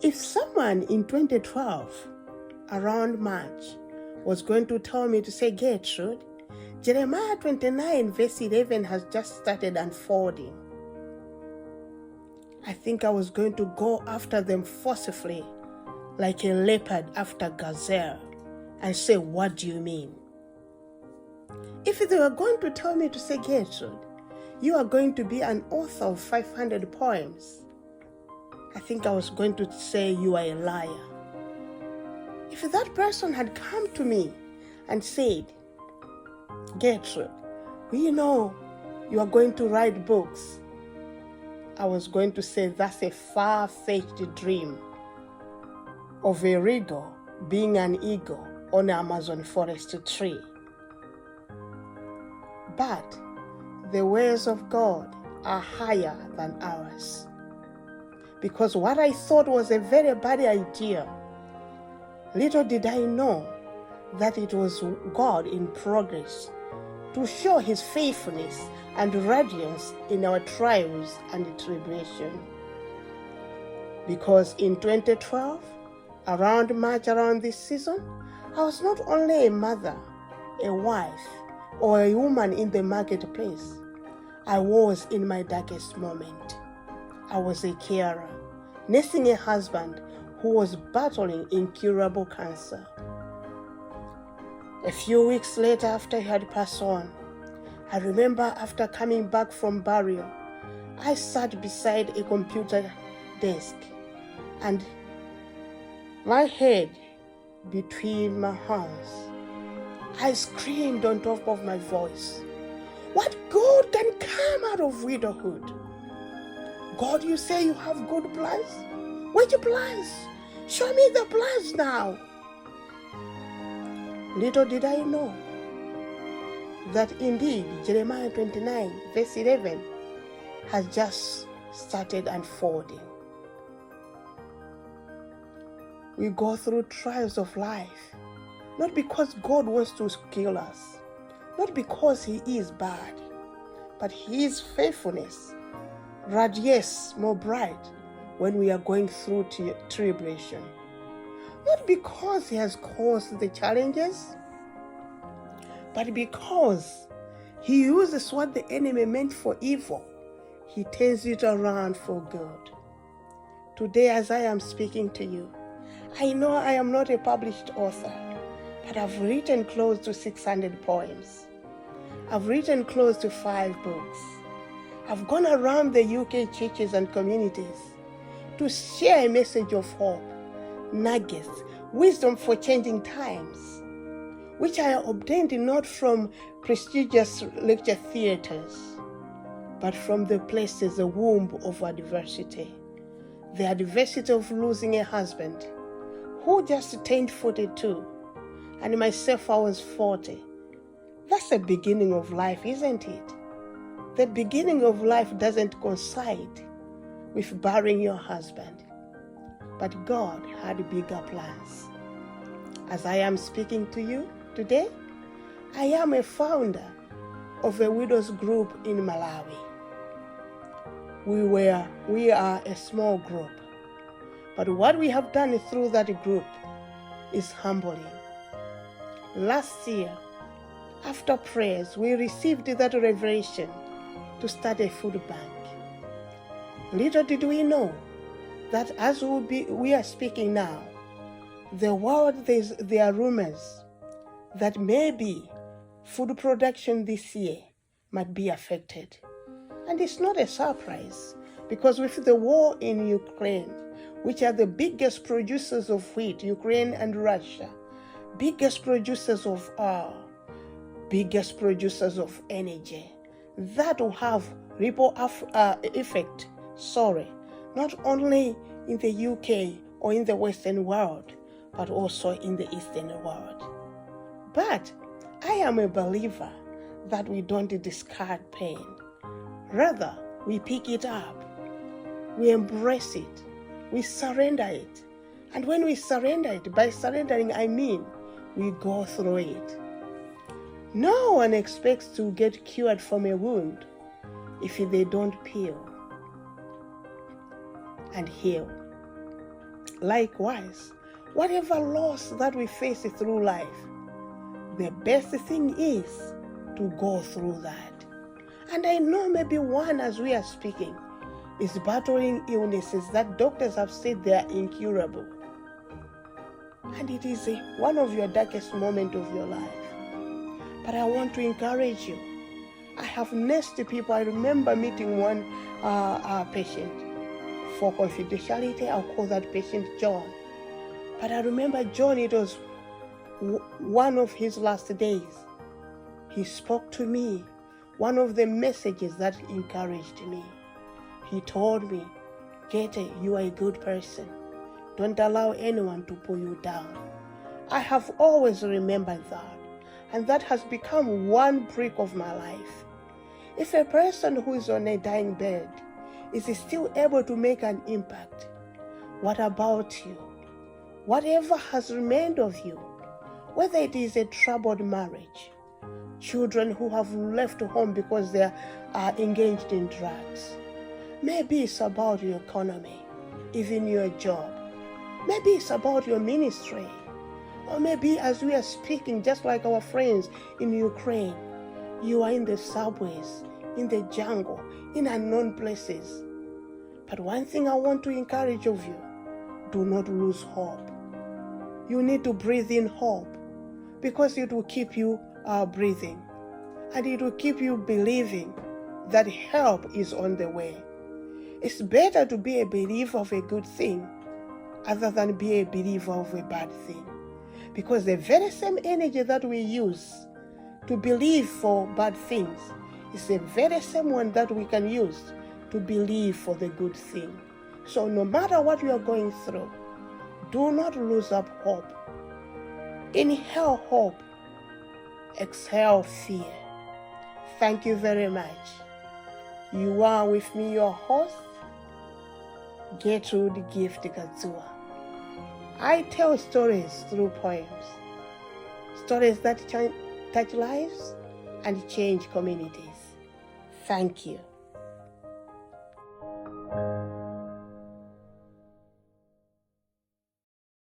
If someone in 2012, around March, was going to tell me to say, Gertrude, Jeremiah 29 verse 11 has just started unfolding, I think I was going to go after them forcefully like a leopard after gazelle and say, what do you mean? If they were going to tell me to say, Gertrude, you are going to be an author of 500 poems, I think I was going to say you are a liar. If that person had come to me and said, Gertrude, we know you are going to write books, I was going to say that's a far-fetched dream of a eagle being an eagle on an Amazon forest tree. But the ways of God are higher than ours. Because what I thought was a very bad idea, little did I know that it was God in progress to show his faithfulness and radiance in our trials and tribulation. Because in 2012, around March, around this season, I was not only a mother, a wife, or a woman in the marketplace. I was in my darkest moment. I was a carer, nursing a husband who was battling incurable cancer. A few weeks later, after he had passed on, I remember after coming back from burial, I sat beside a computer desk and my head between my hands. I screamed on top of my voice, what good can come out of widowhood? God, you say you have good plans? Which plans? Show me the plans now. Little did I know that indeed Jeremiah 29 verse 11 has just started unfolding. We go through trials of life, not because God wants to kill us, not because he is bad, but his faithfulness radiates more bright when we are going through tribulation. Not because he has caused the challenges, but because he uses what the enemy meant for evil, he turns it around for good. Today, as I am speaking to you, I know I am not a published author, but I've written close to 600 poems. I've written close to 5 books. I've gone around the UK churches and communities to share a message of hope, nuggets, wisdom for changing times, which I obtained not from prestigious lecture theaters, but from the places, the womb of adversity. The adversity of losing a husband who just turned 42, and myself I was 40. That's the beginning of life, isn't it? The beginning of life doesn't coincide with burying your husband, but God had bigger plans. As I am speaking to you today, I am a founder of a widows group in Malawi. We are a small group, but what we have done through that group is humbling. Last year, after prayers, we received that revelation to start a food bank. Little did we know that as we are speaking now, the world, there are rumors that maybe food production this year might be affected. And it's not a surprise, because with the war in Ukraine, which are the biggest producers of wheat, Ukraine and Russia, biggest producers of oil, biggest producers of energy, that will have ripple effect, not only in the UK or in the Western world, but also in the Eastern world. But I am a believer that we don't discard pain. Rather, we pick it up, we embrace it, we surrender it. And when we surrender it, by surrendering I mean we go through it. No one expects to get cured from a wound if they don't peel and heal. Likewise, whatever loss that we face through life, the best thing is to go through that. And I know maybe one, as we are speaking, is battling illnesses that doctors have said they are incurable. And it is one of your darkest moments of your life. But I want to encourage you. I have nursed people. I remember meeting one patient. For confidentiality, I'll call that patient John. But I remember John, it was one of his last days. He spoke to me. One of the messages that encouraged me. He told me, Gete, you are a good person. Don't allow anyone to pull you down. I have always remembered that. And that has become one brick of my life. If a person who is on a dying bed is still able to make an impact, what about you? Whatever has remained of you, whether it is a troubled marriage, children who have left home because they are engaged in drugs, maybe it's about your economy, even your job, maybe it's about your ministry, or maybe as we are speaking, just like our friends in Ukraine, you are in the subways, in the jungle, in unknown places. But one thing I want to encourage of you, do not lose hope. You need to breathe in hope, because it will keep you breathing, and it will keep you believing that help is on the way. It's better to be a believer of a good thing other than be a believer of a bad thing, because the very same energy that we use to believe for bad things is the very same one that we can use to believe for the good thing. So no matter what you are going through, do not lose up hope. Inhale hope, exhale fear. Thank you very much. You are with me, your host, Gertrude Gift Kazua. I tell stories through poems, stories that touch lives and change communities. Thank you.